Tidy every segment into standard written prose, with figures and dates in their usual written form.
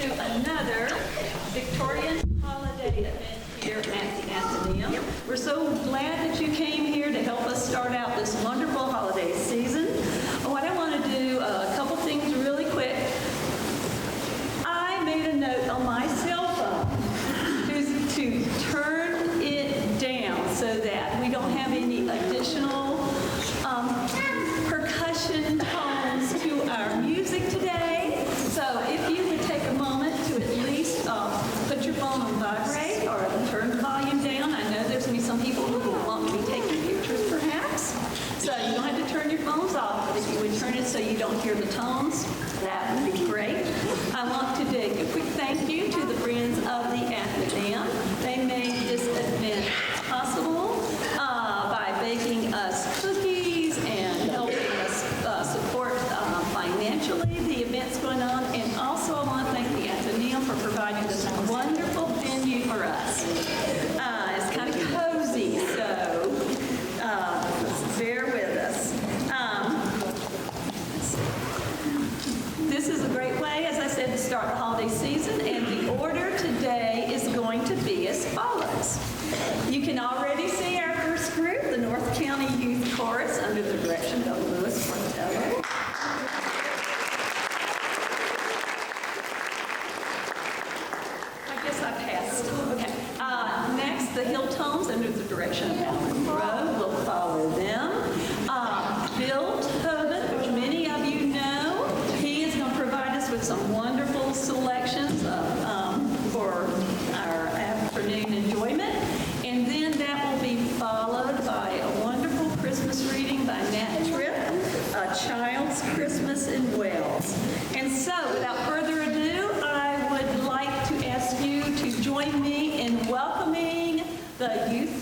to another Victorian holiday event here at the Athenaeum. We're so glad that you came here to help us start out this wonderful holiday season. What I want to do, a couple things really quick. I made a note on my cell phone to turn it down so that we don't have any additional percussion tones to our music today. So if you would take a moment to at least put your phone on vibrate or turn the volume down. I know there's going to be some people who will want to be taking pictures perhaps. So you don't have to turn your phones off, but if you would turn it so you don't hear the tones, that would be great. I want to do a quick thank you to the Friends of the Athenaeum. They made this event possible by baking us cookies and helping us support financially the events going on. And also I want to thank the Athenaeum for providing this wonderful venue for us. It's kind of cozy, so bear with us. This is a great way, as I said, to start the holiday season, and the order today is going to be as follows. You can already see our first group, the North County Youth Chorus, under the direction of Lewis Botelho. I guess I passed. Okay. Next, the Hilltones, under the direction of Alan Rowe, will follow them. Bill Tobin, which many of you know, he is going to provide us with some wonderful selections for our afternoon enjoyment. And then that will be followed by a wonderful Christmas reading by Nat Tripp, A Child's Christmas in Wales. And so, without further ado, I would like to ask you to join me in welcoming the youth.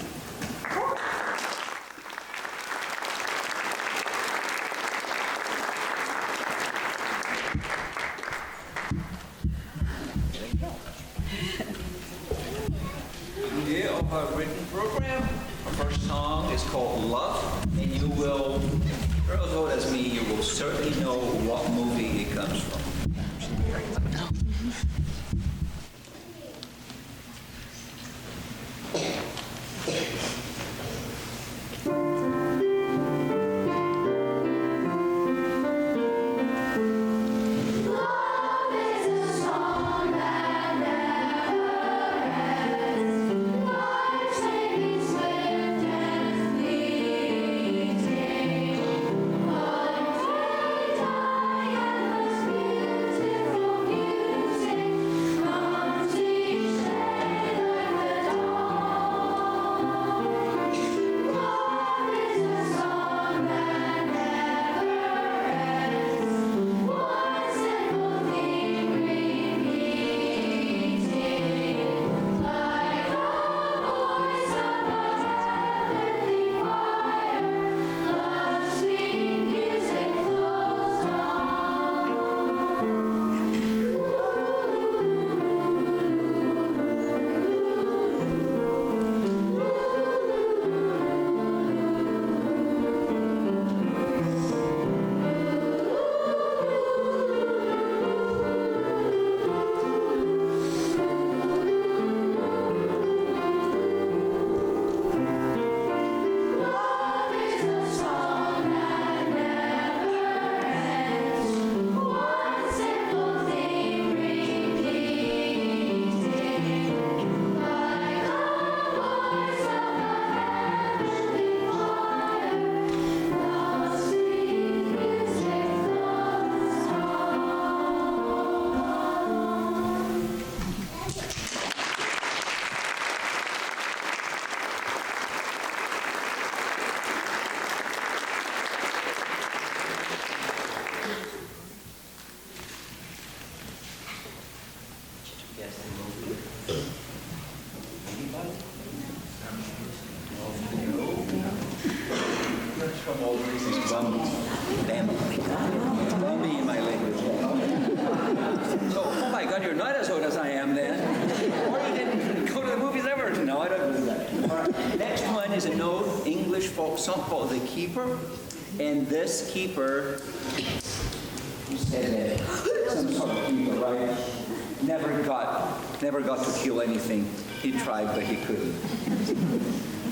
Yeah, of our written program. Our first song is called Love, and you will, for as old as me, you will certainly know what movie it comes from. Bambi in my language. So, oh my God, you're not as old as I am then. Or you didn't go to the movies ever. No, I don't do that. All right. Next one is an old English folk song called The Keeper. And this keeper, you said some sort of keeper, right? never got to kill anything. He tried, but he couldn't.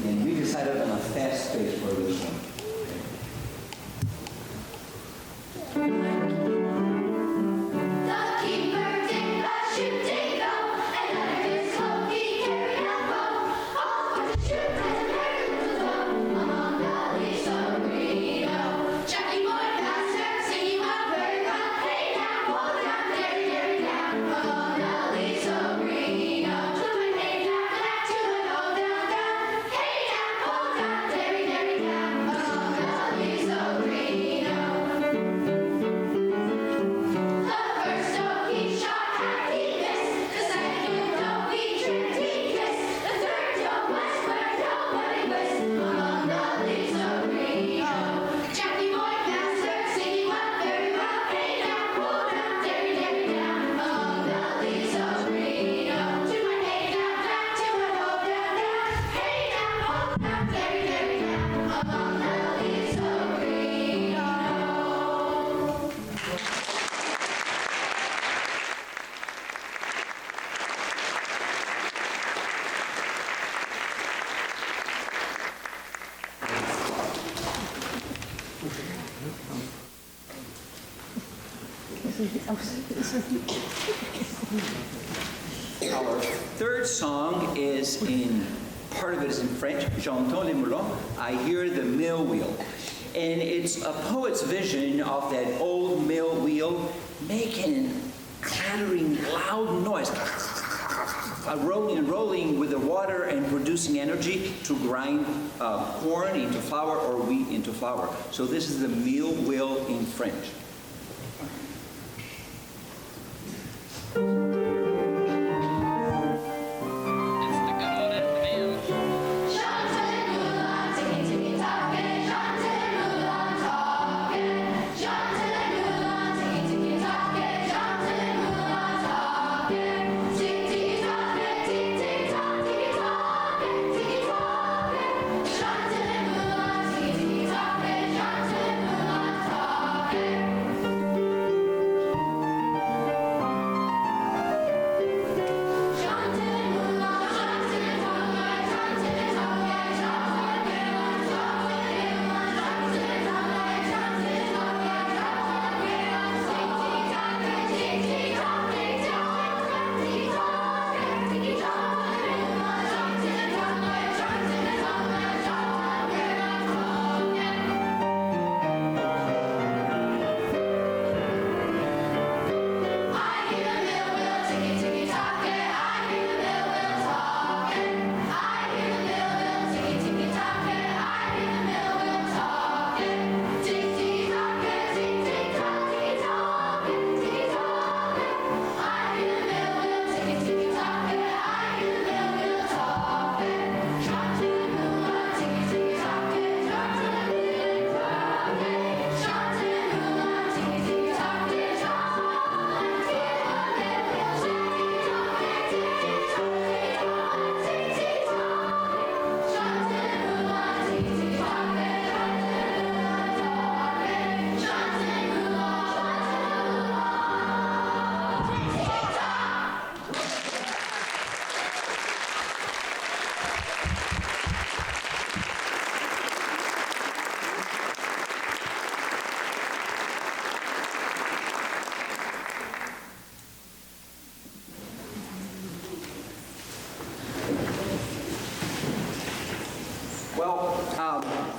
And we decided on a fast pace for this one. Our third song is part of it is in French, J'entends les moulins, I hear the mill wheel. And it's a poet's vision of that old mill wheel making clattering loud noise, rolling and rolling with the water and producing energy to grind corn into flour or wheat into flour. So this is the mill wheel in French.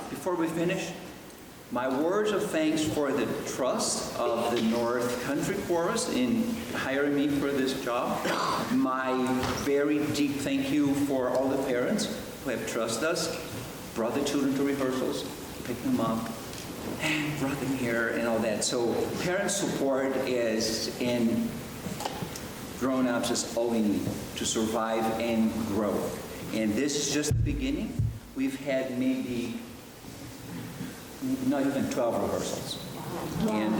Before we finish, my words of thanks for the trust of the North Country Chorus in hiring me for this job. My very deep thank you for all the parents who have trusted us, brought the children to rehearsals, picked them up, and brought them here and all that. So parent support is in grown-ups is all we need to survive and grow. And this is just the beginning. We've had maybe not even 12 rehearsals. And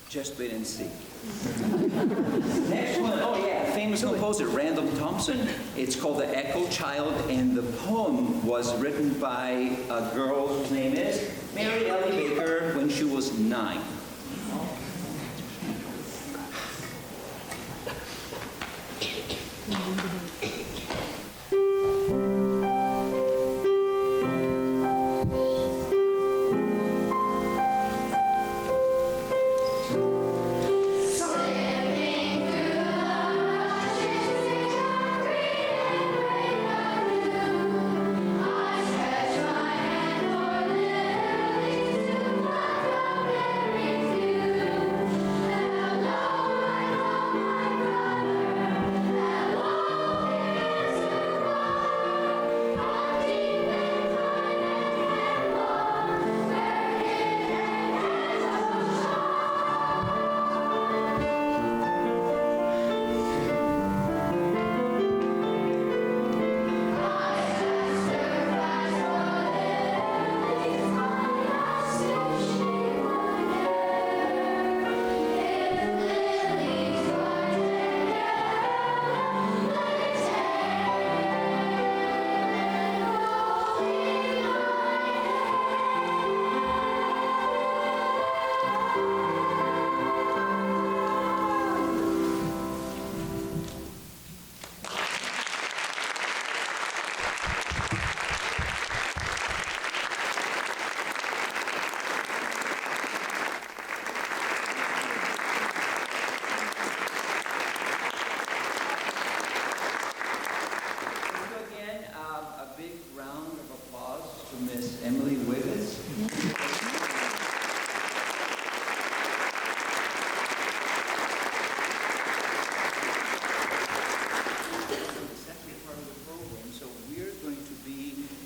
just wait and see. Next one, oh yeah, famous composer Randall Thompson. It's called The Echo Child, and the poem was written by a girl whose name is Mary Ellie Baker when she was 9.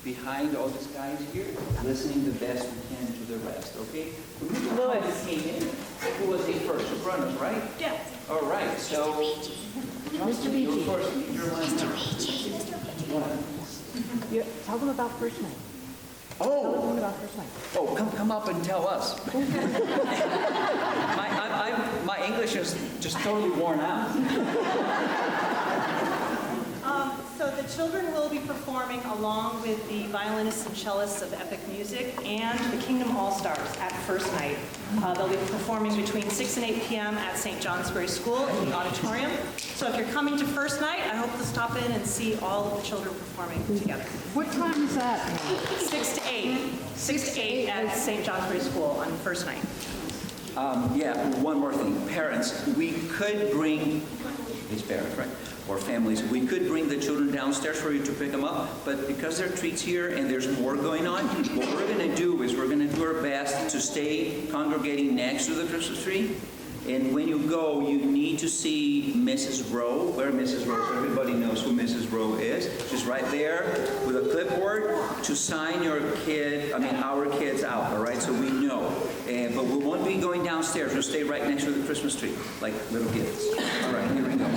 Behind all these guys here, listening the best we can to the rest, okay? Lewis came in. Who was he first? The runners, right? Yeah. All right, so... Mr. Beachy. First, your line. Tell them about first night. Oh! Tell them about first night. Oh, come up and tell us. My English is just totally worn out. So the children will be performing along with the violinists and cellists of Epic Music and the Kingdom All-Stars at first night. They'll be performing between 6 and 8 p.m. at St. Johnsbury School in the auditorium. So if you're coming to first night, I hope to stop in and see all of the children performing together. What time is that? 6 to 8. 6 to 8 at St. Johnsbury School on first night. Yeah, one more thing. Parents, we could bring, these parents, right? Or families, we could bring the children downstairs for you to pick them up, but because there are treats here and there's more going on, what we're going to do is we're going to do our best to stay congregating next to the Christmas tree. And when you go, you need to see Mrs. Rowe. Where Mrs. Rowe is? Everybody knows who Mrs. Rowe is. She's right there with a clipboard to sign your kid, our kids out, all right? So we know. But we won't be going downstairs. We'll stay right next to the Christmas tree, like little kids. All right, here we go.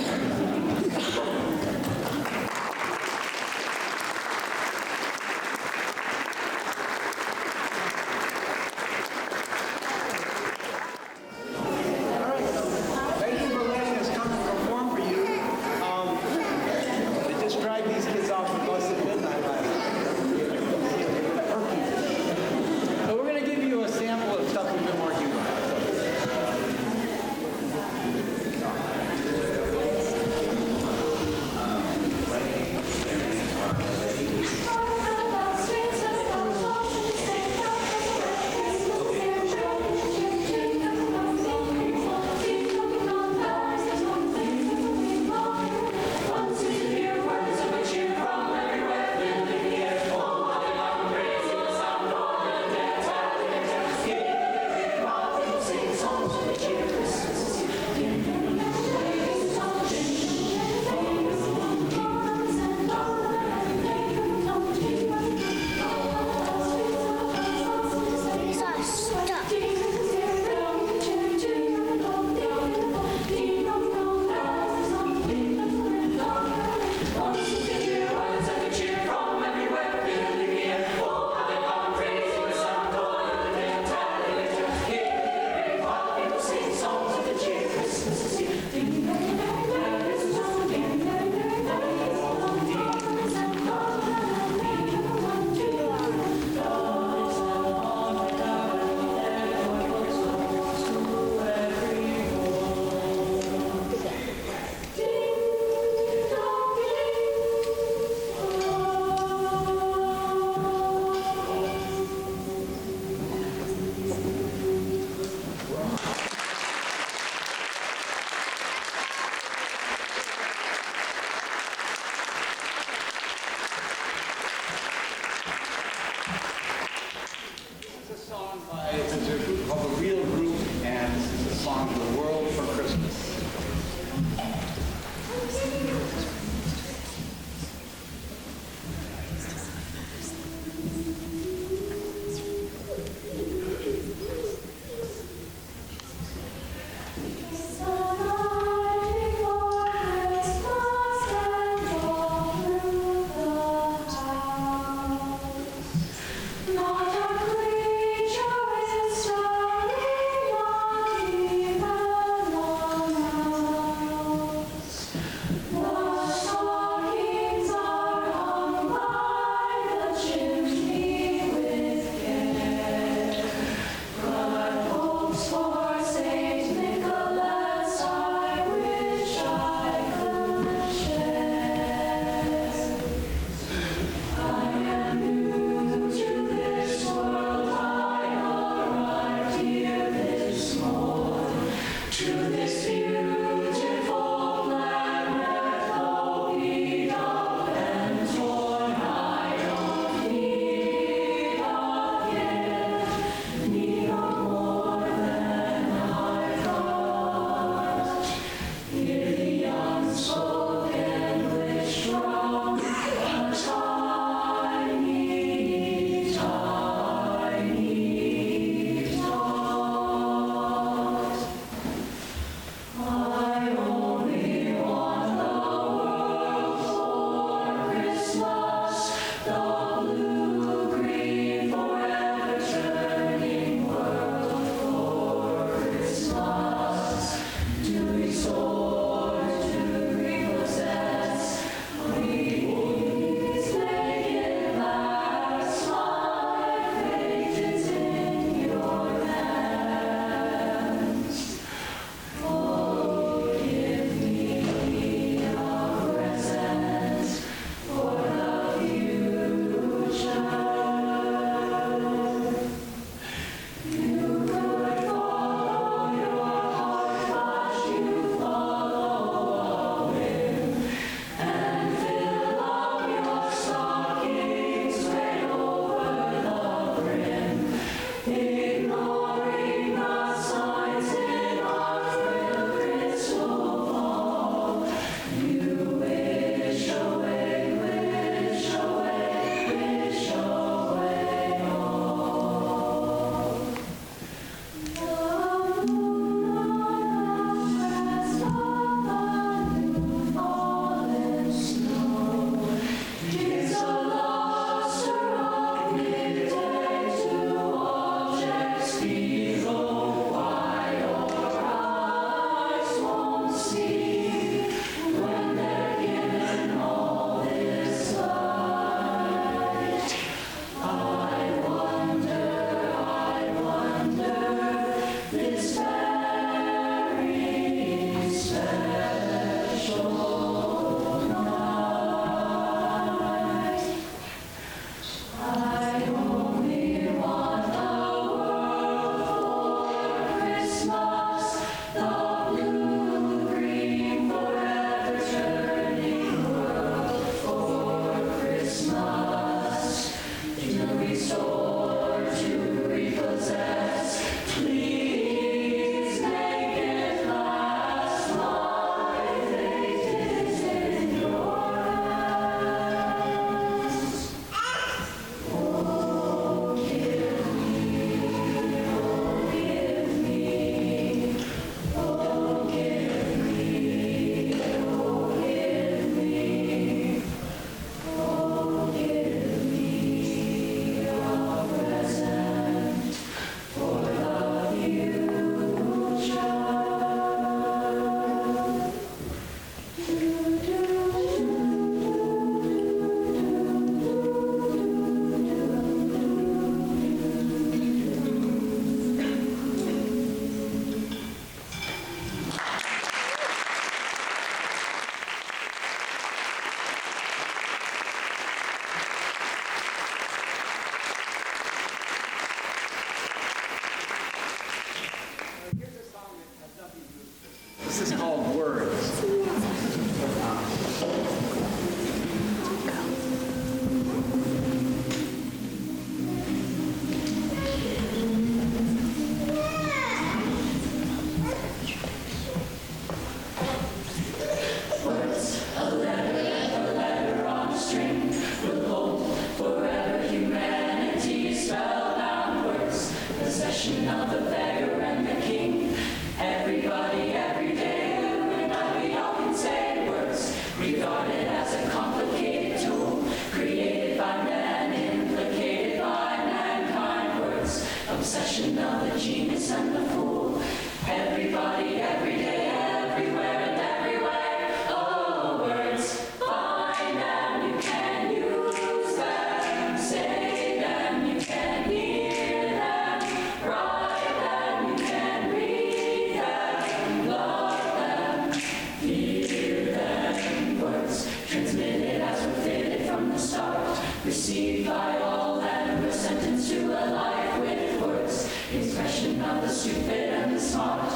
received by all and were sentenced to a life with words, expression of the stupid and the smart.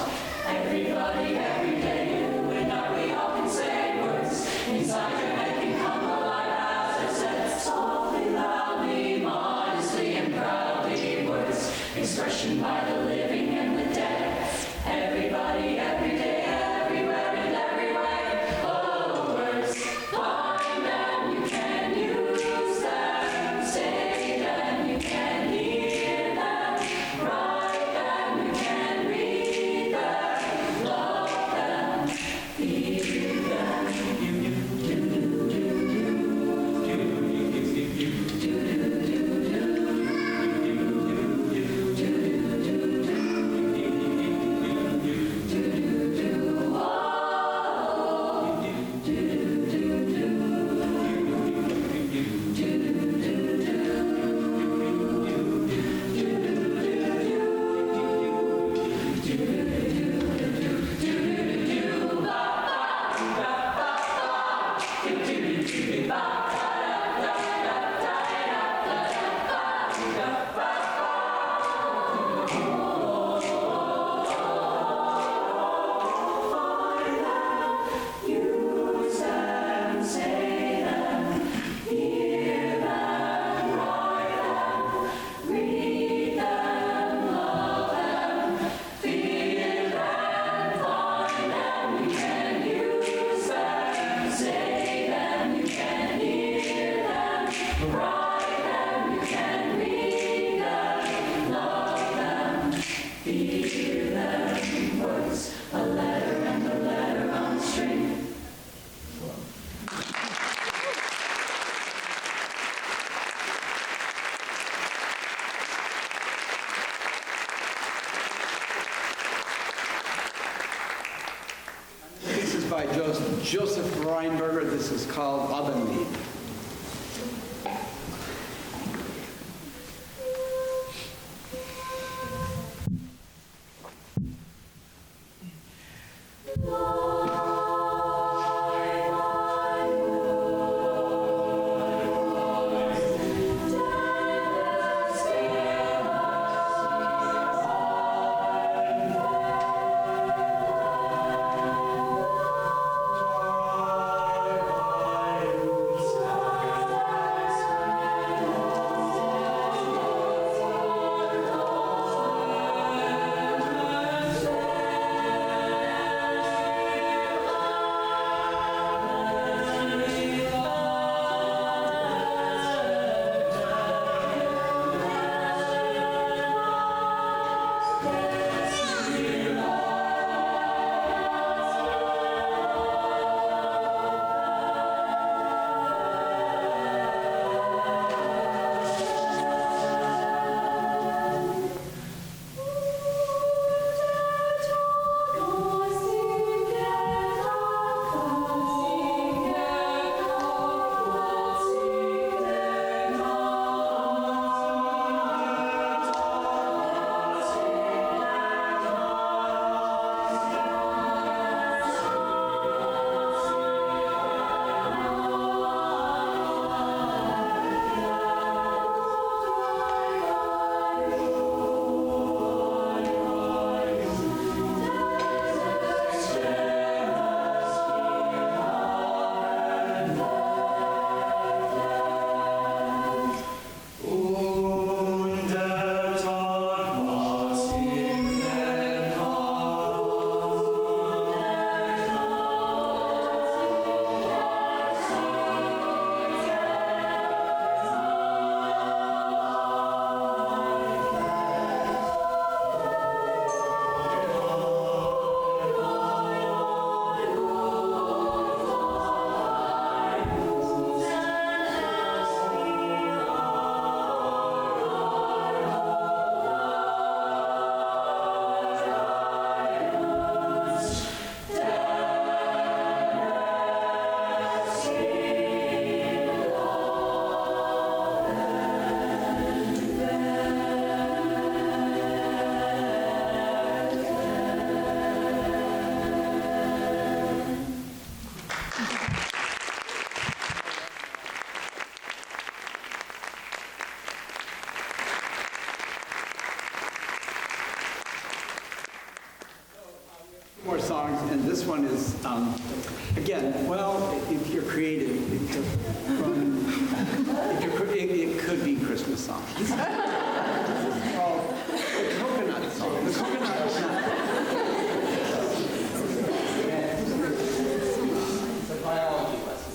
Everybody, every day, you and I, we all can say words inside your head can come alive as I said, softly, loudly, modestly, and proudly. Words, expression by the living and the dead. Everybody, every day, everywhere, and every way. Oh, words, find them, you can use them. Say them, you can hear them. Write them, you can read them. Love them, feel them. Use them, say them, hear them, write them, read them, love them, feel them, find them, you can use them, say them, you can hear them, write them, you can read them, love them, feel them, words, a letter and a letter on a string. This is by Joseph Reinberger. This is called Abendlied. Thank More songs, and this one is, again, well, if you're creative, it could be Christmas songs. This is called the Coconut Song. The Coconut Song. It's a biology lesson.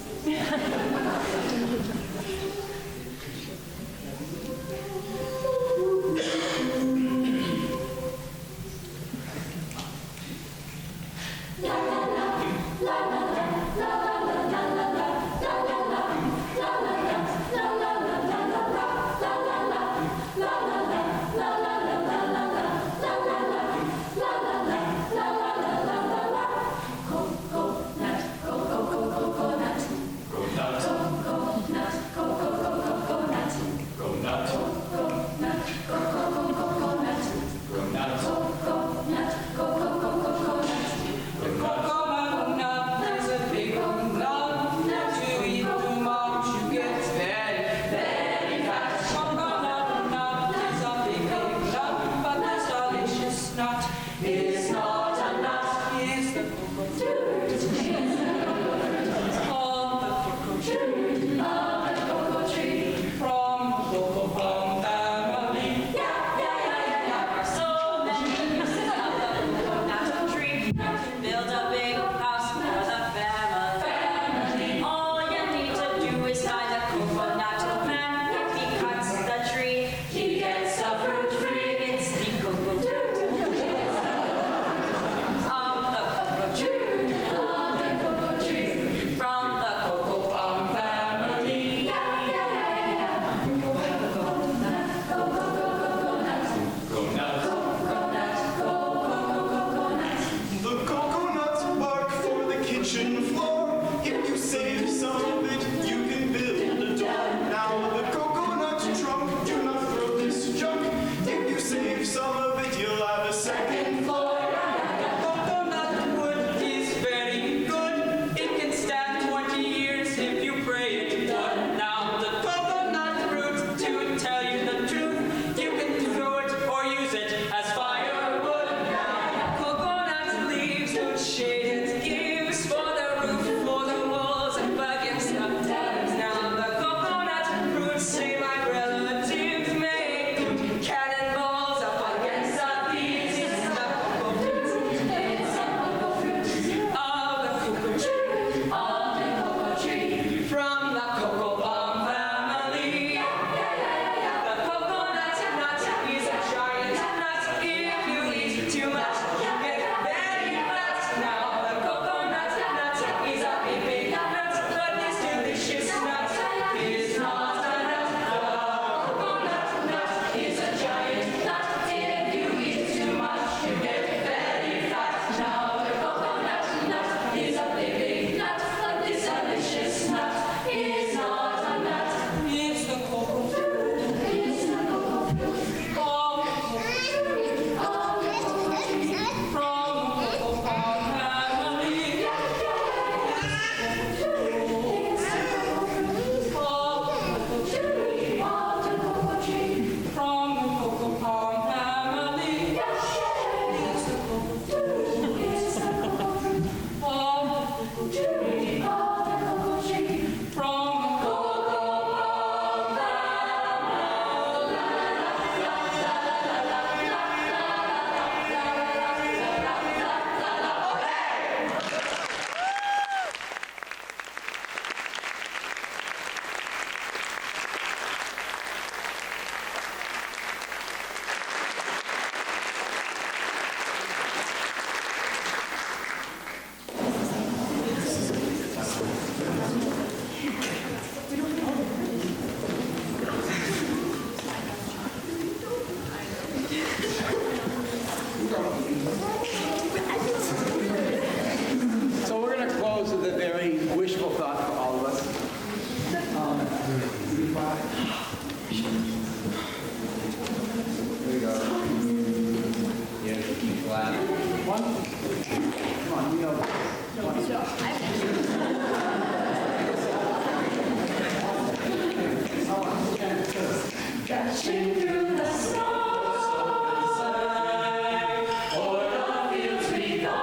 So we're going to close with a very wishful thought for all of us. There you go. Yeah, keep flat. One. Come on, you know this. Dashing through the snow, o'er the fields we go.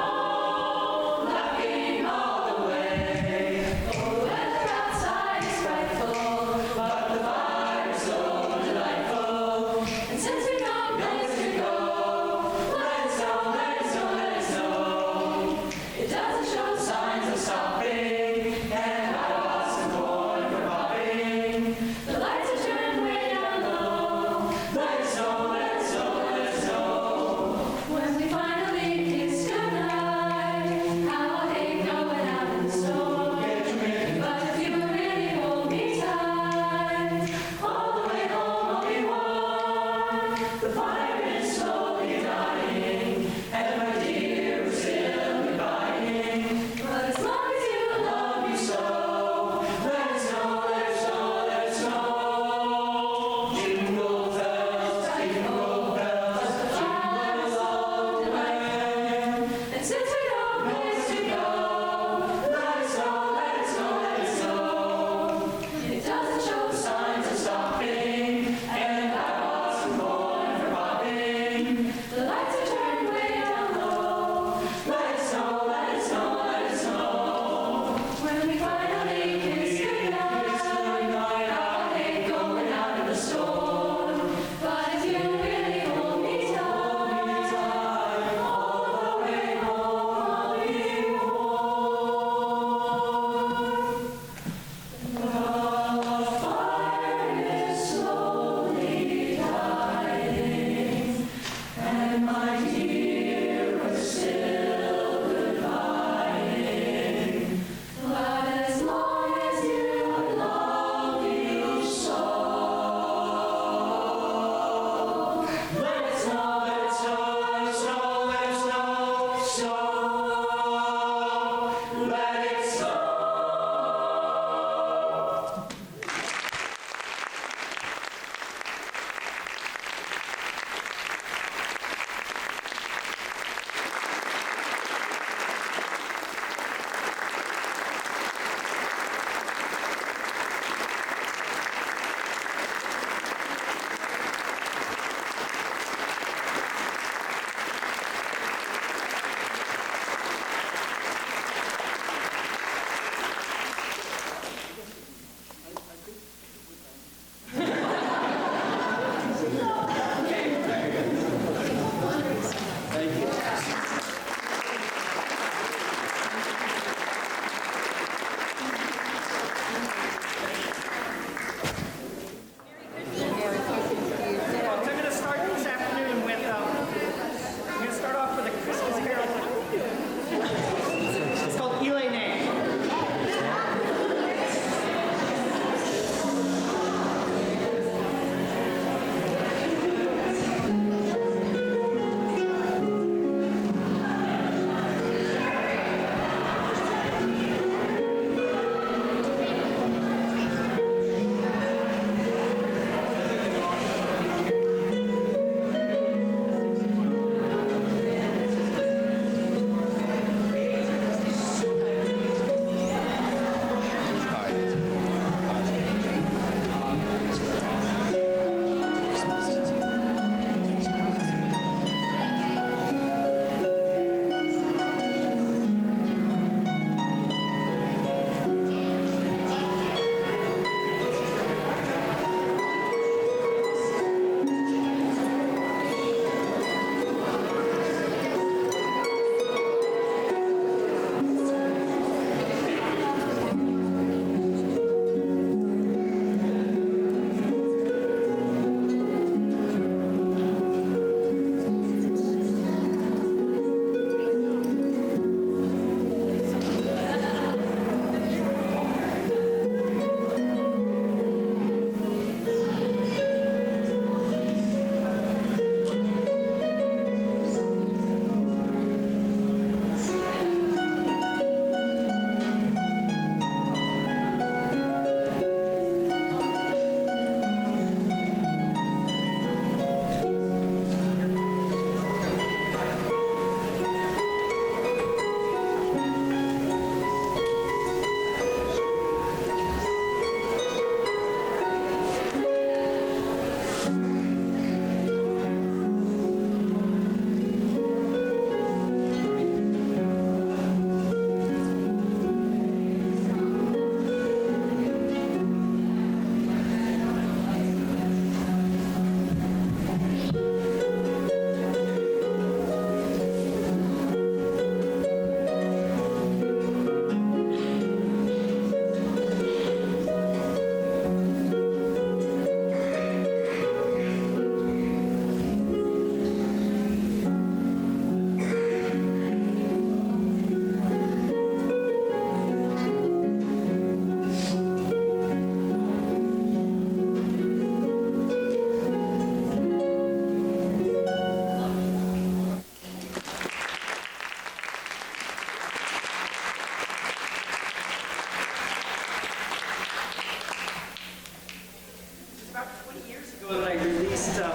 years ago that I released a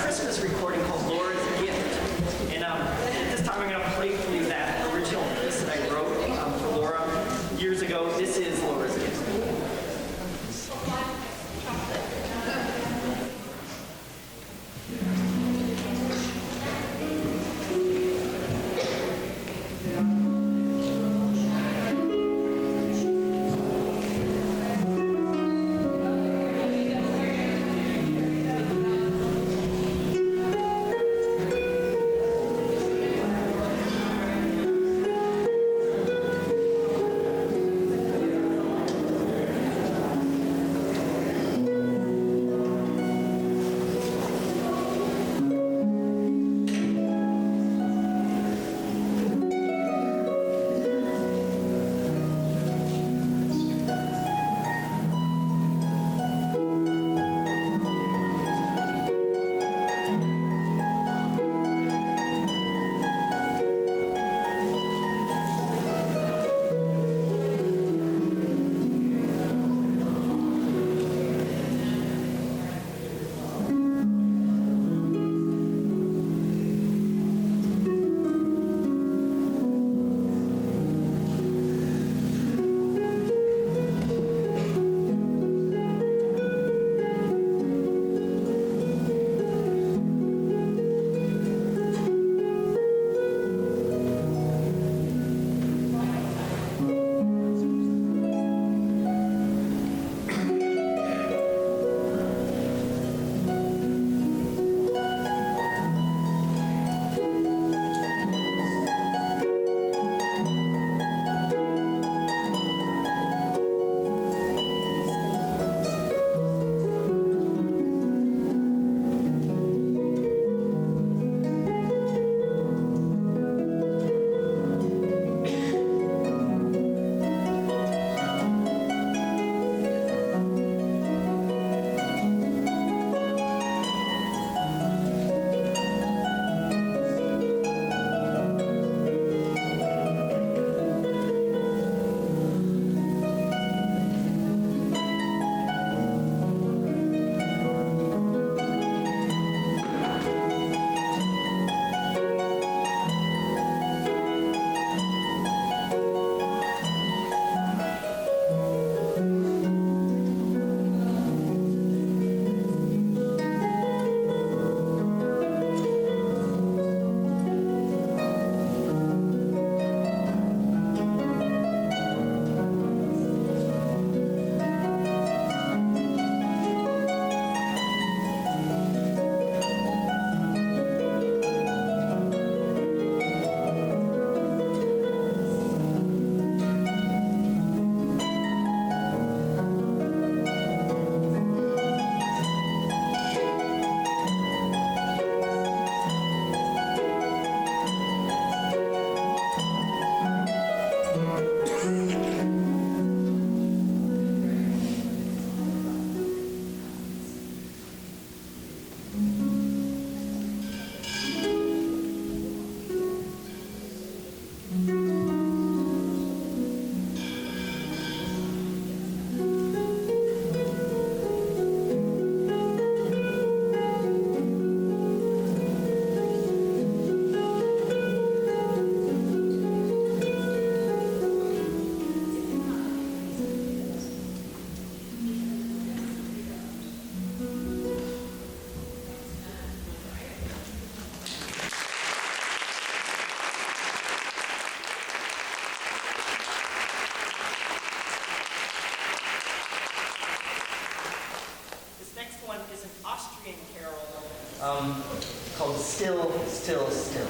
Christmas recording called Laura's Gift. And at this time I'm going to play for you that original piece that I wrote for Laura years ago. This is Laura's Gift. Called Still, Still, Still.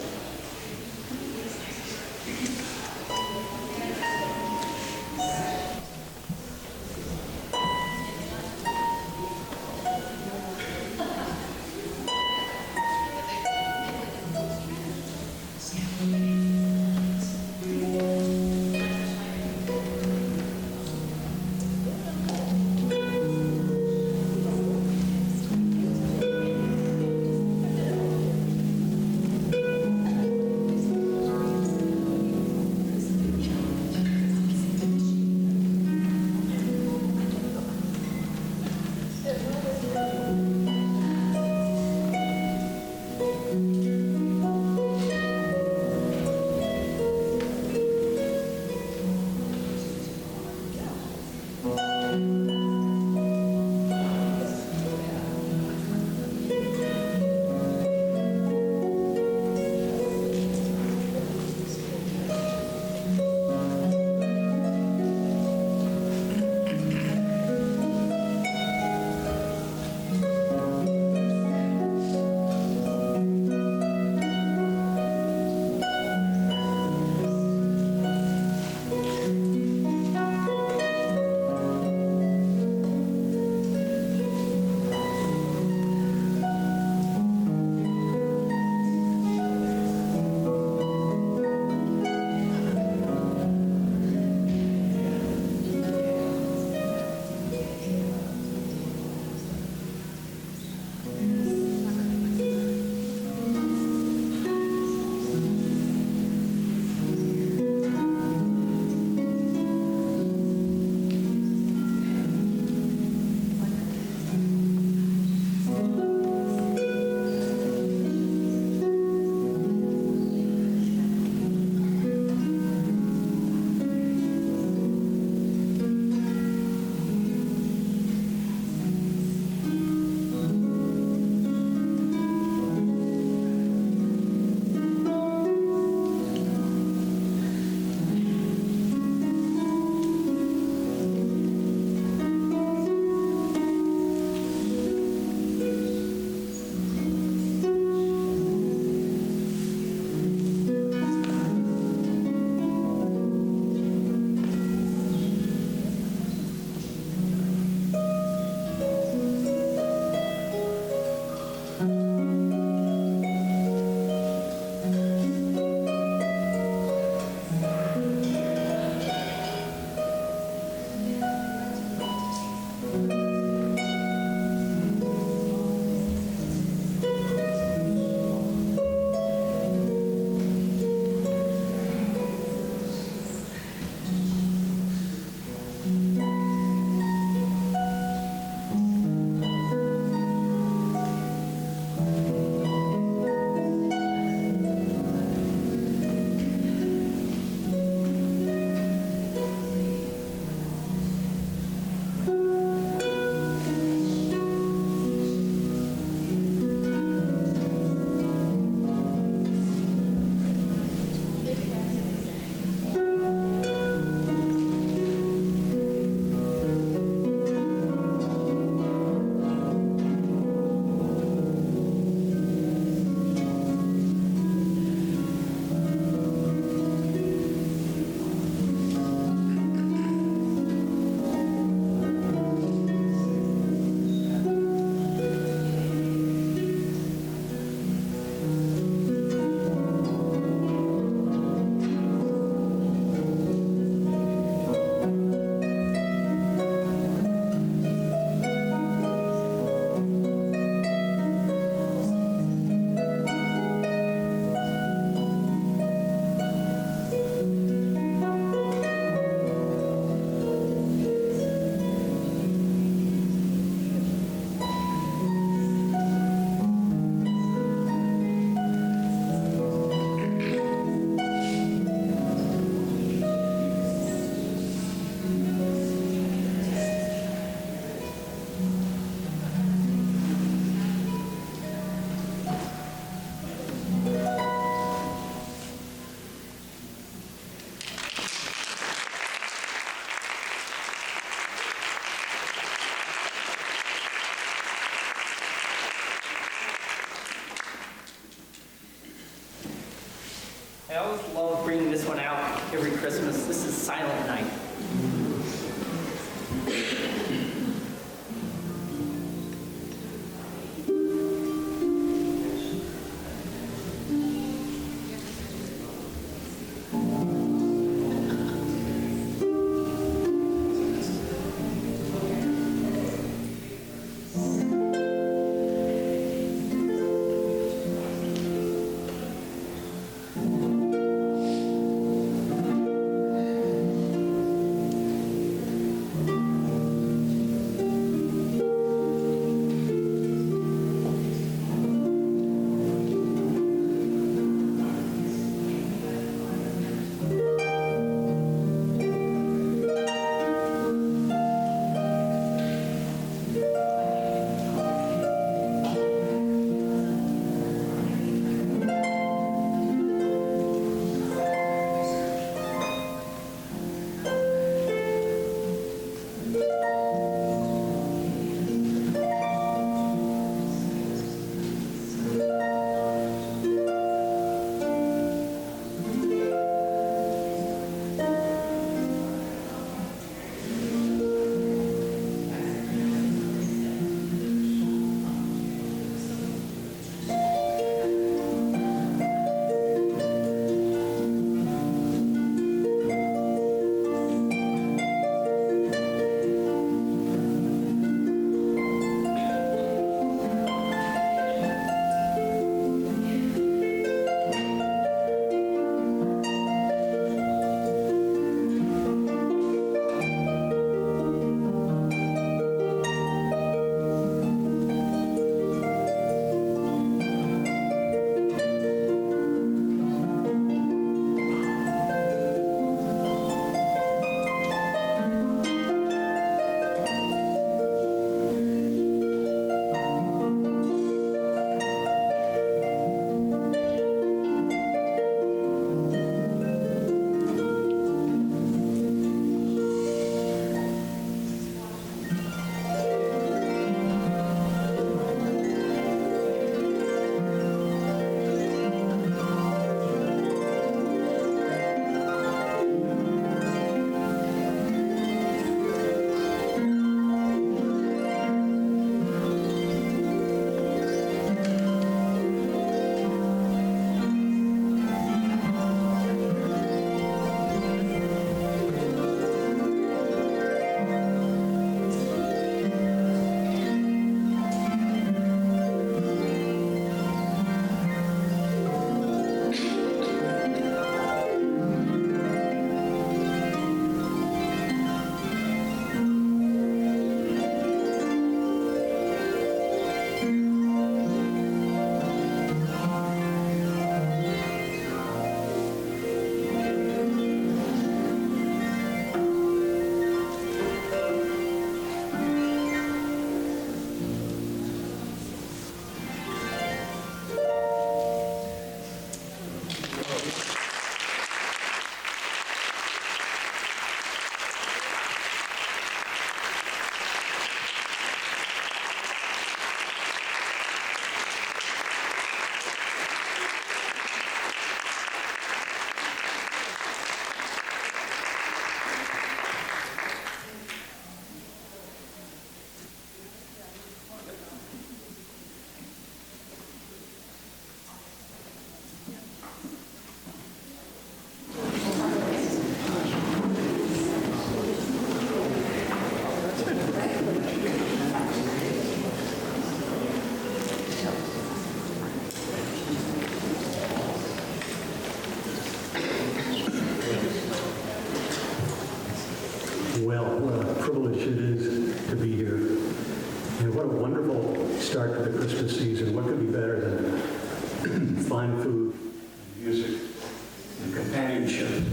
Silent Night. Well, what a privilege it is to be here. And what a wonderful start to the Christmas season. What could be better than fine food, music, and companionship?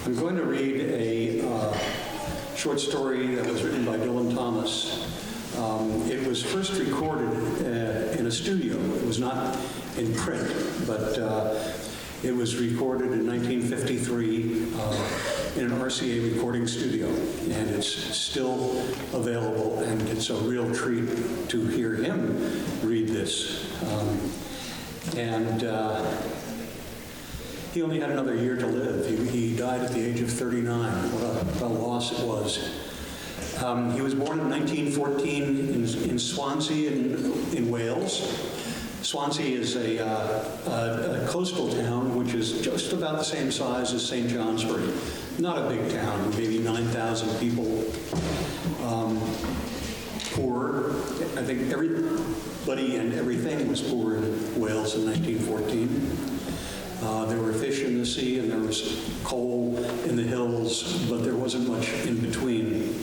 I'm going to read a short story that was written by Dylan Thomas. It was first recorded in a studio. It was not in print, but it was recorded in 1953 in an RCA recording studio, and it's still available, and it's a real treat to hear him read this. He only had another year to live. He died at the age of 39. What a loss it was. He was born in 1914 in Swansea in Wales. Swansea is a coastal town which is just about the same size as St. Johnsbury. Not a big town, maybe 9,000 people. Poor. I think everybody and everything was poor in Wales in 1914. There were fish in the sea and there was coal in the hills, but there wasn't much in between.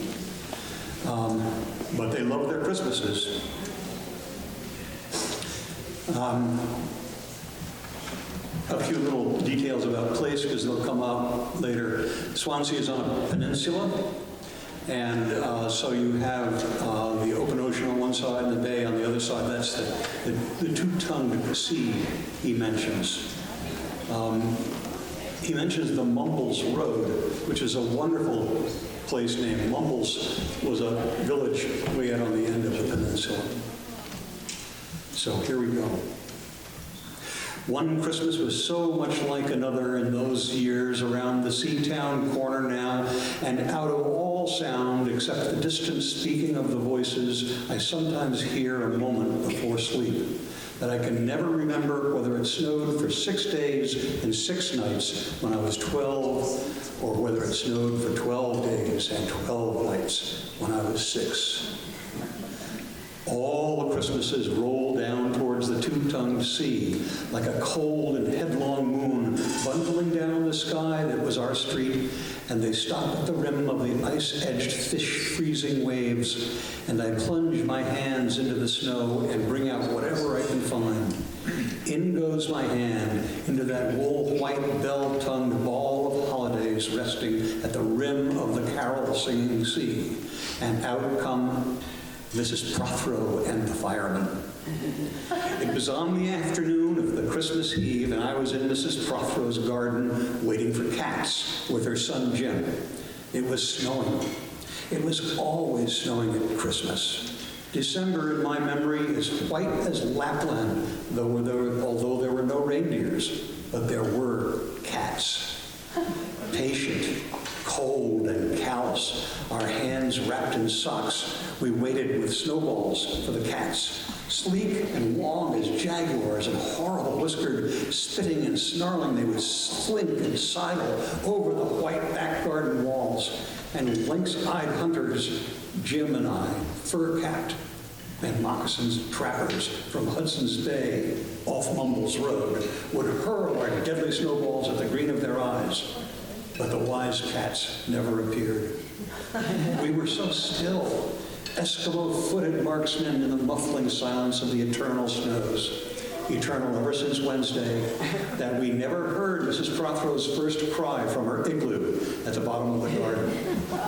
But they loved their Christmases. A few little details about the place because they'll come out later. Swansea is on a peninsula, and so you have the open ocean on one side and the bay on the other side. That's the two-tongued sea he mentions. He mentions the Mumbles Road, which is a wonderful place name. Mumbles was a village way out on the end of the peninsula. So here we go. One Christmas was so much like another in those years around the Seatown corner now, and out of all sound except the distant speaking of the voices I sometimes hear a moment before sleep, that I can never remember whether it snowed for 6 days and 6 nights when I was 12, or whether it snowed for 12 days and 12 nights when I was 6. All the Christmases roll down towards the two-tongued sea like a cold and headlong moon bundling down the sky that was our street, and they stop at the rim of the ice-edged fish-freezing waves, and I plunge my hands into the snow and bring out whatever I can find. In goes my hand into that wool-white, bell-tongued ball of holidays resting at the rim of the carol-singing sea, and out come Mrs. Prothero and the firemen. It was on the afternoon of the Christmas Eve, and I was in Mrs. Prothero's garden waiting for cats with her son Jim. It was snowing. It was always snowing at Christmas. December, in my memory, is white as Lapland, although there were no reindeers, but there were cats. Patient, cold, and callous, our hands wrapped in socks, we waited with snowballs for the cats. Sleek and long as jaguars and horrible whiskered, spitting and snarling, they would slink and sidle over the white back garden walls. And lynx-eyed hunters, Jim and I, fur-capped and moccasined trappers from Hudson's Bay off Mumbles Road, would hurl our deadly snowballs at the green of their eyes. But the wise cats never appeared. We were so still, Eskimo-footed marksmen in the muffling silence of the eternal snows, eternal ever since Wednesday, that we never heard Mrs. Prothero's first cry from her igloo at the bottom of the garden.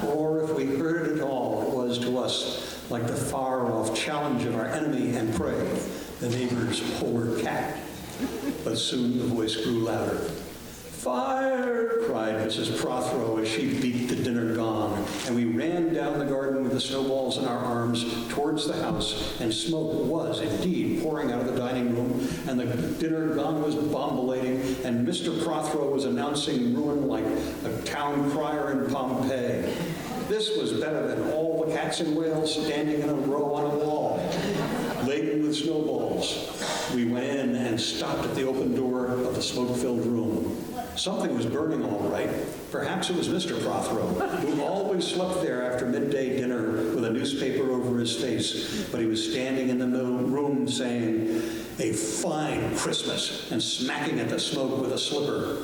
Or if we heard it at all, it was to us like the far-off challenge of our enemy and prey, the neighbor's poor cat. But soon the voice grew louder. "Fire!" cried Mrs. Prothero as she beat the dinner gong, and we ran down the garden with the snowballs in our arms towards the house, and smoke was indeed pouring out of the dining room, and the dinner gong was bombulating, and Mr. Prothero was announcing ruin like a town crier in Pompeii. This was better than all the cats in Wales standing in a row on a wall, laden with snowballs. We went in and stopped at the open door of the smoke-filled room. Something was burning all right. Perhaps it was Mr. Prothero, who always slept there after midday dinner with a newspaper over his face, but he was standing in the middle room saying, "A fine Christmas," and smacking at the smoke with a slipper.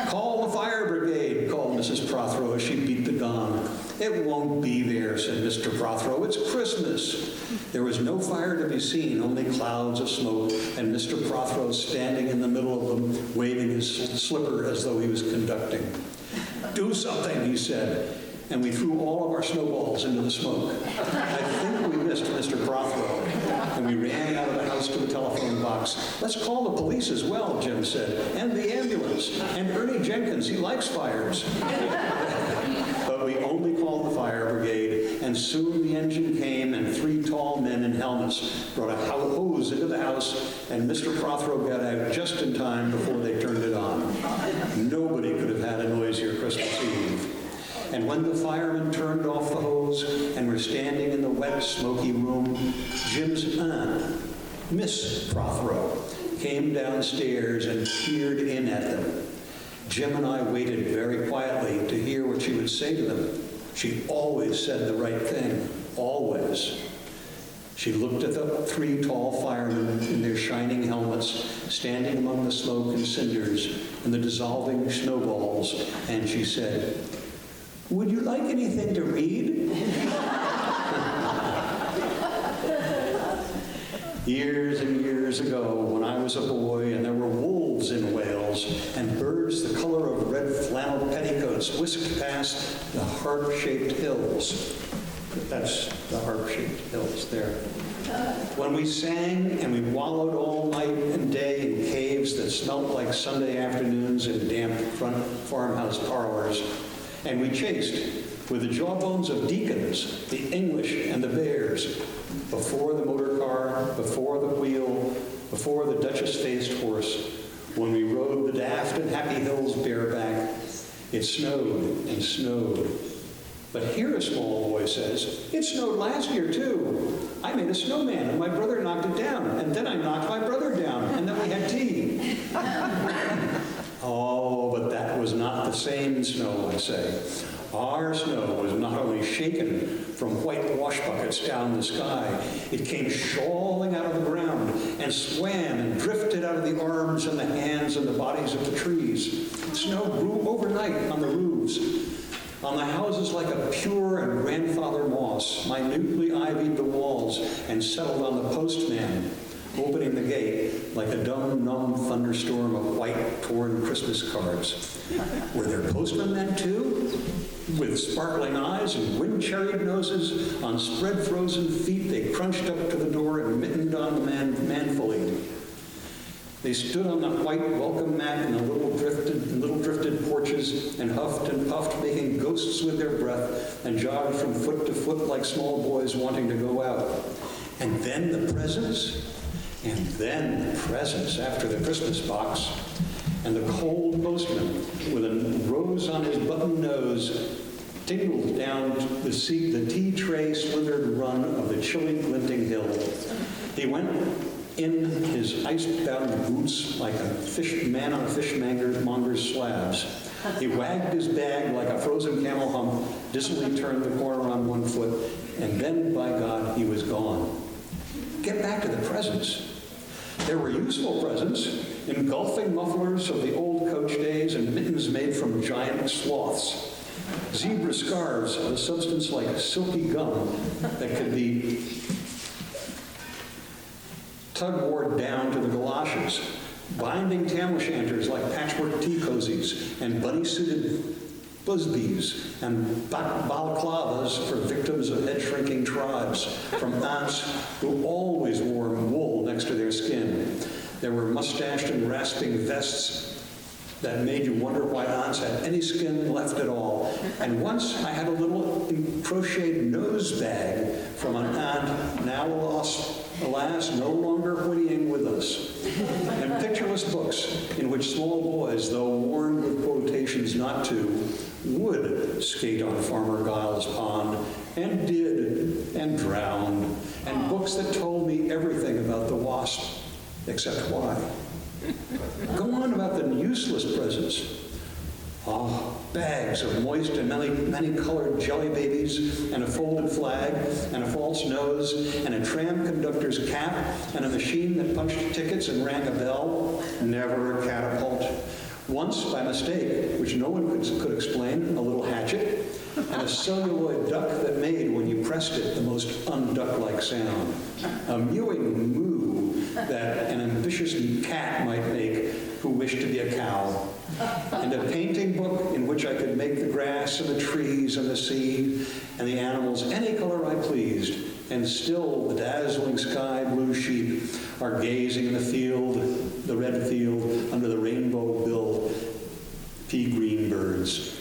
"Call the fire brigade," called Mrs. Prothero as she beat the gong. "It won't be there," said Mr. Prothero. "It's Christmas." There was no fire to be seen, only clouds of smoke, and Mr. Prothero standing in the middle of them, waving his slipper as though he was conducting. "Do something," he said, and we threw all of our snowballs into the smoke. I think we missed Mr. Prothero, and we ran out of the house to the telephone box. "Let's call the police as well," Jim said, "and the ambulance, and Ernie Jenkins, he likes fires." But we only called the fire brigade, and soon the engine came, and 3 tall men in in helmets brought a hose into the house, and Mr. Prothero got out just in time before they turned it on. Nobody could have had a noisier Christmas Eve. And when the firemen turned off the hose and were standing in the wet, smoky room, Jim's aunt, Miss Prothero, came downstairs and peered in at them. Jim and I waited very quietly to hear what she would say to them. She always said the right thing, always. She looked at the three tall firemen in their shining helmets, standing among the smoke and cinders and the dissolving snowballs, and she said, "Would you like anything to read?" Years and years ago, when I was a boy and there were wolves in Wales and birds the color of red flannel petticoats whisked past the harp-shaped hills. That's the harp-shaped hills there. When we sang and we wallowed all night and day in caves that smelt like Sunday afternoons in damp front farmhouse parlors, and we chased with the jawbones of deacons, the English and the bears, before the motor car, before the wheel, before the Duchess-faced horse, when we rode the daft and happy hills bareback, it snowed and snowed. But here a small boy says, "It snowed last year too. I made a snowman and my brother knocked it down, and then I knocked my brother down, and then we had tea." Oh, but that was not the same snow, I say. Our snow was not only shaken from white wash buckets down the sky, it came shawling out of the ground and swam and drifted out of the arms and the hands and the bodies of the trees. Snow grew overnight on the roofs, on the houses like a pure and grandfather moss, minutely ivied the walls and settled on the postman, opening the gate like a dumb, numb thunderstorm of white, torn Christmas cards. Were there postmen then, too? With sparkling eyes and wind-cherried noses, on spread frozen feet, they crunched up to the door and mittened on the man manfully. They stood on the white welcome mat in the little drifted porches and puffed, making ghosts with their breath, and jogged from foot to foot like small boys wanting to go out. And then the presents. And then the presents after the Christmas box, and the cold postman with a rose on his button nose tingled down the tea tray slithered run of the chilly glinting hill. He went in his ice-bound boots like a man on a fishmonger's slabs. He wagged his bag like a frozen camel hump, dizzily turned the corner on one foot, and then, by God, he was gone. Get back to the presents. There were useful presents, engulfing mufflers of the old coach days and mittens made from giant sloths. Zebra scarves of a substance like silky gum that could be tug-ward down to the galoshes. Binding tam-o'-shanters like patchwork tea cozies and bunny-suited busbies and balaclavas for victims of head-shrinking tribes from aunts who always wore wool next to their skin. There were mustached and rasping vests that made you wonder why aunts had any skin left at all. And once I had a little crocheted nose bag from an aunt now lost, alas, no longer whinnying with us. And pictureless books in which small boys, though warned with quotations not to, would skate on Farmer Giles' pond, and did, and drowned, and books that told me everything about the wasp, except why. Go on about the useless presents. Oh, bags of moist and many-colored jelly babies, and a folded flag, and a false nose, and a tram conductor's cap, and a machine that punched tickets and rang a bell. Never a catapult. Once, by mistake, which no one could explain, a little hatchet, and a celluloid duck that made, when you pressed it, the most unduck-like sound. A mewing moo that an ambitious cat might make who wished to be a cow. And a painting book in which I could make the grass and the trees and the sea and the animals any color I pleased. And still the dazzling sky blue sheep are gazing in the field, the red field, under the rainbow-billed pea green birds.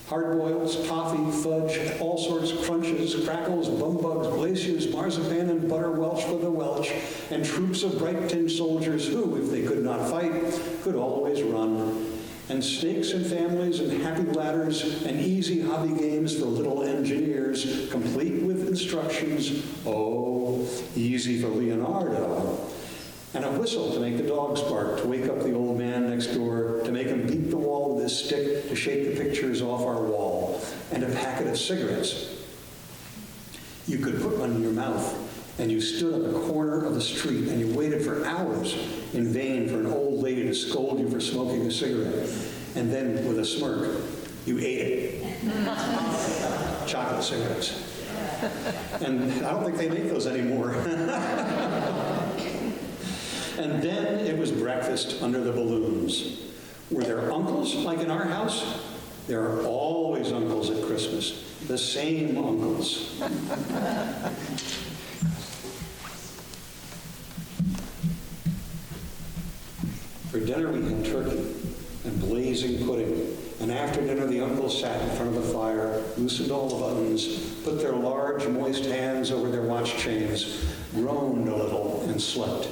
Hard boils, toffee, fudge, all sorts of crunches, crackles, bum bugs, glaciers, marzipan, and butter welch for the Welch, and troops of bright tin soldiers who, if they could not fight, could always run. And snakes and families and happy ladders and easy hobby games for little engineers, complete with instructions, oh, easy for Leonardo. And a whistle to make the dogs bark, to wake up the old man next door, to make him beat the wall with his stick to shake the pictures off our wall, and a packet of cigarettes. You could put one in your mouth, and you stood at the corner of the street, and you waited for hours in vain for an old lady to scold you for smoking a cigarette. And then, with a smirk, you ate it. Chocolate cigarettes. And I don't think they make those anymore. And then it was breakfast under the balloons. Were there uncles like in our house? There are always uncles at Christmas. The same uncles. For dinner we had turkey and blazing pudding. And after dinner the uncles sat in front of the fire, loosened all the buttons, put their large moist hands over their watch chains, groaned a little, and slept.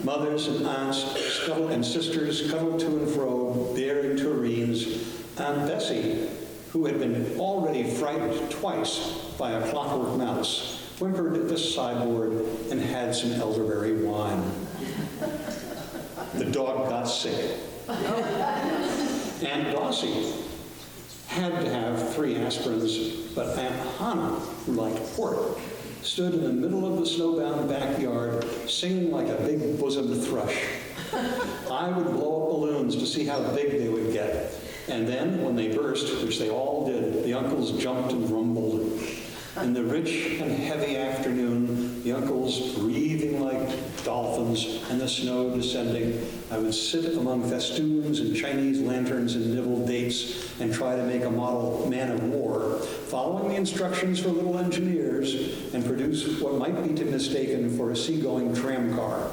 Mothers and aunts and sisters cuddled to and fro, bearing tureens. Aunt Bessie, who had been already frightened twice by a clockwork mouse, whimpered at the sideboard and had some elderberry wine. The dog got sick. Aunt Dossie had to have 3 aspirins, but Aunt Hannah, who liked pork, stood in the middle of the snowbound backyard, singing like a big bosomed thrush. I would blow up balloons to see how big they would get. And then, when they burst, which they all did, the uncles jumped and rumbled. In the rich and heavy afternoon, the uncles breathing like dolphins and the snow descending, I would sit among festoons and Chinese lanterns and nibble dates and try to make a model man of war, following the instructions for little engineers, and produce what might be mistaken for a seagoing tram car.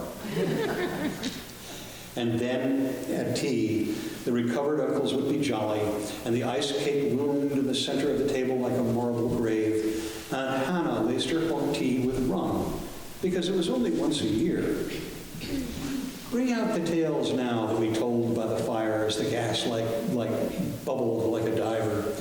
And then, at tea, the recovered uncles would be jolly, and the ice cake loomed in the center of the table like a marble grave. Aunt Hannah laced her hot tea with rum, because it was only once a year. Bring out the tales now that we told by the fire as the gas bubbled like a diver.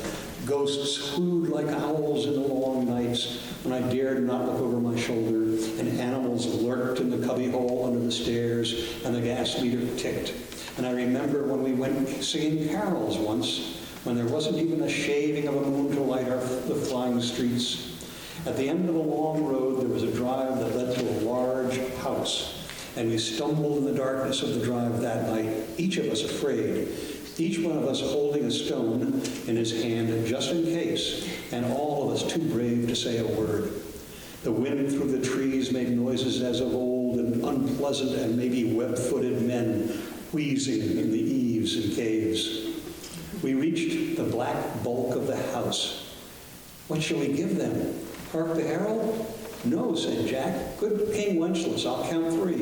Ghosts hooed like owls in the long nights when I dared not look over my shoulder, and animals lurked in the cubbyhole under the stairs, and the gas meter ticked. And I remember when we went singing carols once, when there wasn't even a shaving of a moon to light the flying streets. At the end of a long road, there was a drive that led to a large house, and we stumbled in the darkness of the drive that night, each of us afraid, each one of us holding a stone in his hand just in case, and all of us too brave to say a word. The wind through the trees made noises as of old, and unpleasant and maybe web-footed men wheezing in the eaves and caves. We reached the black bulk of the house. What shall we give them? Hark the herald? No, said Jack. Good King Wenceslas, I'll count 3.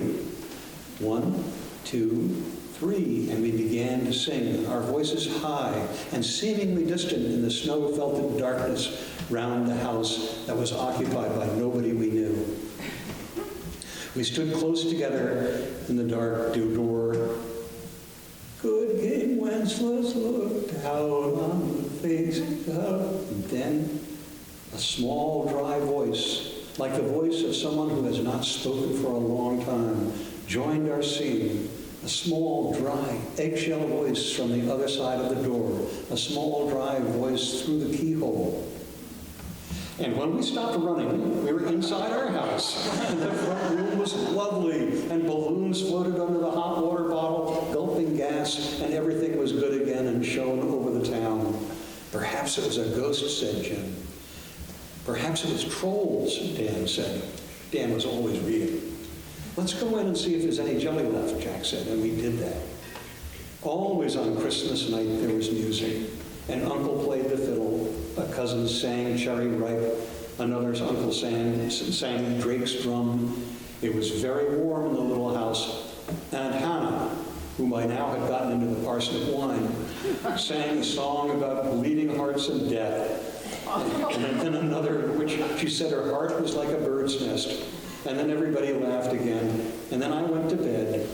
1, 2, 3, and we began to sing, our voices high and seemingly distant in the snow-felted darkness round the house that was occupied by nobody we knew. We stood close together in the dark door. Good King Wenceslas looked out on the face of, and then a small, dry voice, like the voice of someone who has not spoken for a long time, joined our singing. A small, dry, eggshell voice from the other side of the door, a small, dry voice through the keyhole. And when we stopped running, we were inside our house. And the front room was lovely, and balloons floated under the hot water bottle, gulping gas, and everything was good again and shone over the town. Perhaps it was a ghost, said Jim. Perhaps it was trolls, Dan said. Dan was always reading. Let's go in and see if there's any jelly left, Jack said, and we did that. Always on Christmas night there was music. An uncle played the fiddle, a cousin sang Cherry Ripe, another's uncle sang Drake's drum. It was very warm in the little house. Aunt Hannah, whom I now had gotten into the parsnip wine, sang a song about bleeding hearts and death. And then another in which she said her heart was like a bird's nest. And then everybody laughed again. And then I went to bed,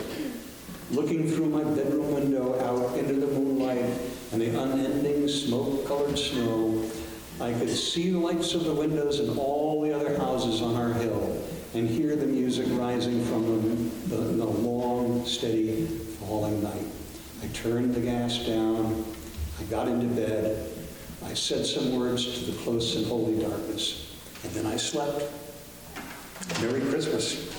looking through my bedroom window out into the moonlight and the unending smoke-colored snow. I could see the lights of the windows in all the other houses on our hill and hear the music rising from the long, steady, falling night. I turned the gas down. I got into bed. I said some words to the close and holy darkness, and then I slept. Merry Christmas.